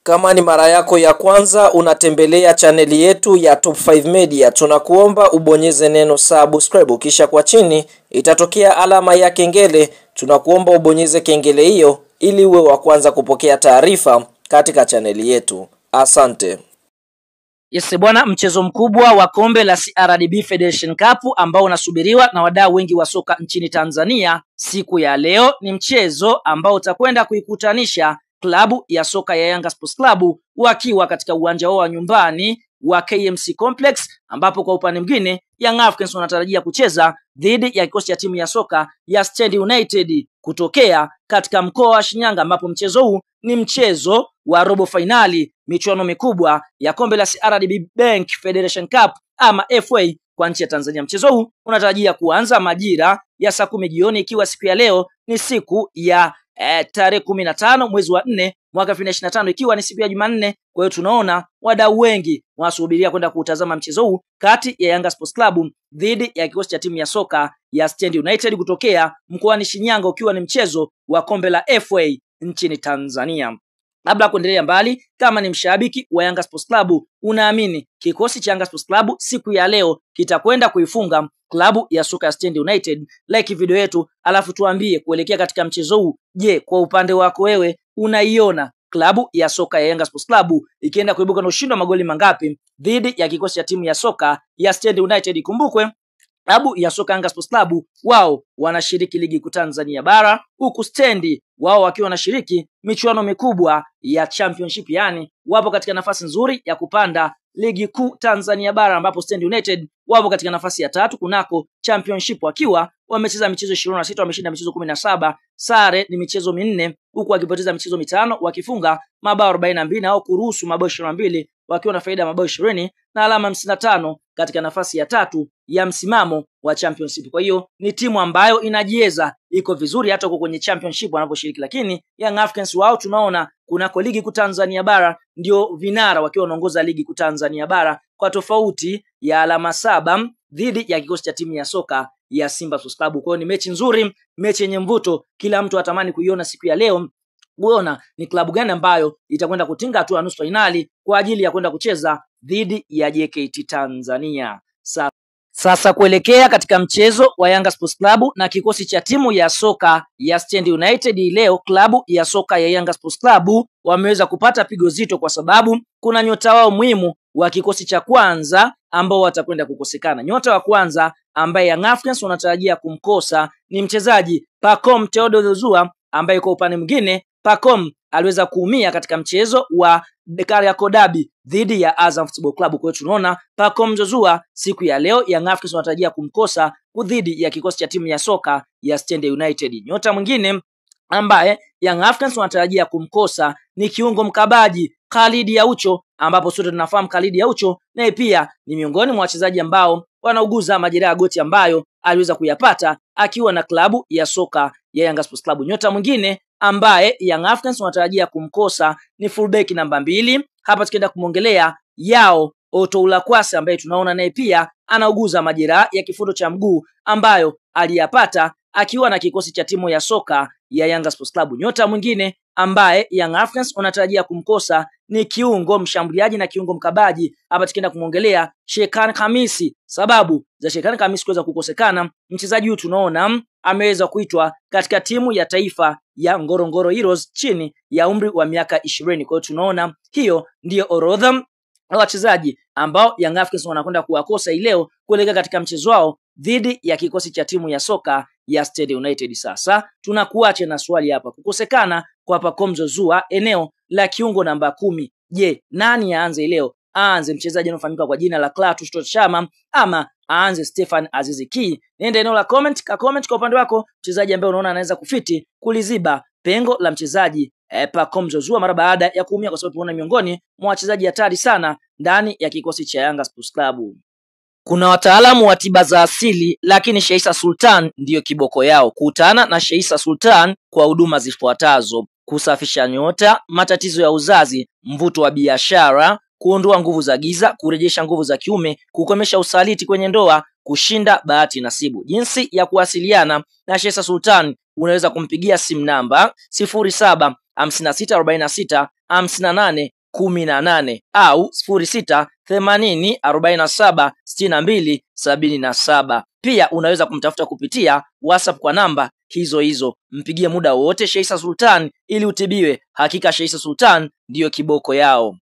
Kama ni mara yako ya kwanza unatembelea chaneli yetu ya Top 5 Media, tunakuomba ubonyeze neno subscribe, kisha kwa chini itatokea alama ya kengele. Tunakuomba ubonyeze kengele hiyo ili uwe wa kwanza kupokea taarifa katika chaneli yetu. Asante. Yes bwana, mchezo mkubwa wa kombe la CRDB Federation Cup ambao unasubiriwa na wadau wengi wa soka nchini Tanzania siku ya leo ni mchezo ambao utakwenda kuikutanisha klabu ya soka ya Yanga Sports Club wakiwa katika uwanja wao wa nyumbani wa KMC Complex, ambapo kwa upande mwingine Young Africans wanatarajia kucheza dhidi ya kikosi cha timu ya soka ya Stand United kutokea katika mkoa wa Shinyanga, ambapo mchezo huu ni mchezo wa robo finali michuano mikubwa ya kombe la CRDB Bank Federation Cup ama FA kwa nchi ya Tanzania. Mchezo huu unatarajia kuanza majira ya saa 10 jioni, ikiwa siku ya leo ni siku ya tarehe 15 mwezi wa 4 mwaka 2025, ikiwa ni siku ya Jumanne. Kwa hiyo tunaona wadau wengi wanasubiria kwenda kutazama mchezo huu kati ya Yanga Sports Club dhidi ya kikosi cha timu ya soka ya Stand United kutokea mkoani Shinyanga, ukiwa ni mchezo wa kombe la FA nchini Tanzania. Kabla kuendelea mbali, kama ni mshabiki wa Yanga Sports Club, unaamini kikosi cha Yanga Sports Club siku ya leo kitakwenda kuifunga klabu ya soka ya Stand United? Like video yetu, alafu tuambie kuelekea katika mchezo huu. Je, kwa upande wako wewe unaiona klabu ya soka ya Yanga Sports Club ikienda kuibuka na ushindi wa magoli mangapi dhidi ya kikosi cha timu ya soka ya Stand United? Kumbukwe klabu ya soka Yanga Sports Club wao wanashiriki ligi kuu Tanzania bara, huku Stand wao wakiwa wanashiriki michuano mikubwa ya championship, yani wapo katika nafasi nzuri ya kupanda ligi kuu Tanzania bara, ambapo Stand United wapo katika nafasi ya 3 kunako championship wakiwa wamecheza michezo 26, wameshinda michezo 17, sare ni michezo 4, huku wakipoteza michezo 5, wakifunga mabao 42 au kuruhusu mabao 22, wakiwa na faida mabao 20 na alama 55 katika nafasi ya 3 ya msimamo wa championship. Kwa hiyo ni timu ambayo inajieza, iko vizuri hata huko kwenye championship wanaposhiriki, lakini Young Africans wao tunaona kunako ligi kuu Tanzania bara ndio vinara, wakiwa wanaongoza ligi kuu Tanzania bara kwa tofauti ya alama 7 dhidi ya kikosi cha timu ya soka ya Simba Sports Club. Kwa hiyo ni mechi nzuri, mechi yenye mvuto, kila mtu atamani kuiona siku ya leo, kuona ni klabu gani ambayo itakwenda kutinga hatua nusu finali kwa ajili ya kwenda kucheza dhidi ya JKT Tanzania. Sasa kuelekea katika mchezo wa Yanga Sports Club na kikosi cha timu ya soka ya Stand United leo, klabu ya soka ya Yanga Sports Club wameweza kupata pigo zito, kwa sababu kuna nyota wao muhimu wa kikosi cha kwanza ambao watakwenda kukosekana. Nyota wa kwanza ambaye Young Africans wanatarajia kumkosa ni mchezaji Pacome Theodore Zouzoua, ambaye kwa upande mwingine Pacome aliweza kuumia katika mchezo wa Kariakoo Derby dhidi ya Azam Football Club. Kwa hiyo tunaona Pacome Zouzoua siku ya leo Young Africans wanatarajia kumkosa dhidi ya kikosi cha timu ya soka ya Stand United. Nyota mwingine ambaye Young Africans wanatarajia kumkosa ni kiungo mkabaji Khalid Aucho, ambapo sote tunafahamu Khalid Aucho naye pia ni miongoni mwa wachezaji ambao wanauguza majeraha ya goti ambayo aliweza kuyapata akiwa na klabu ya soka ya Yanga Sports Club. Nyota mwingine ambaye Young Africans wanatarajia kumkosa ni fullback namba 2. Hapa tukienda kumongelea Yao Otoulakwasi, ambaye tunaona naye pia anauguza majeraha ya kifundo cha mguu ambayo aliyapata akiwa na kikosi cha timu ya soka ya Yanga Sports Club. Nyota mwingine ambaye Young Africans wanatarajia kumkosa ni kiungo mshambuliaji na kiungo mkabaji. Hapa tukienda kumongelea Shekan Khamisi. Sababu za Shekan Khamisi kuweza kukosekana, mchezaji huyu tunaona ameweza kuitwa katika timu ya taifa ya Ngorongoro Heroes chini ya umri wa miaka 20. Kwa hiyo tunaona hiyo ndiyo orodha wachezaji ambao Young Africans wanakwenda kuwakosa leo kuelekea katika mchezo wao dhidi ya kikosi cha timu ya soka ya Stand United. Sasa tunakuacha na swali hapa, kukosekana kwa Pacome Zouzoua eneo la kiungo namba 10. Je, nani aanze leo? Aanze mchezaji anayefahamika kwa jina la Clatous Chama ama aanze Stefan Aziz Ki? Nenda eneo la comment kwa upande wako mchezaji ambaye unaona anaweza kufiti kuliziba pengo la mchezaji Pacome Zouzoua mara baada ya kuumia, kwa sababu tunaona miongoni mwa wachezaji hatari sana ndani ya kikosi cha Yanga Sports Club. Kuna wataalamu wa tiba za asili, lakini Sheisa Sultan ndiyo kiboko yao. Kutana na Sheisa Sultan kwa huduma zifuatazo: kusafisha nyota, matatizo ya uzazi, mvuto wa biashara, kuondoa nguvu za giza, kurejesha nguvu za kiume, kukomesha usaliti kwenye ndoa, kushinda bahati nasibu. Jinsi ya kuwasiliana na Sheisa Sultan, unaweza kumpigia simu namba 5646 5818 au 0680476277. Pia unaweza kumtafuta kupitia WhatsApp kwa namba hizo hizo. Mpigie muda wote Sheikh Sultan ili utibiwe. Hakika Sheikh Sultan ndiyo kiboko yao.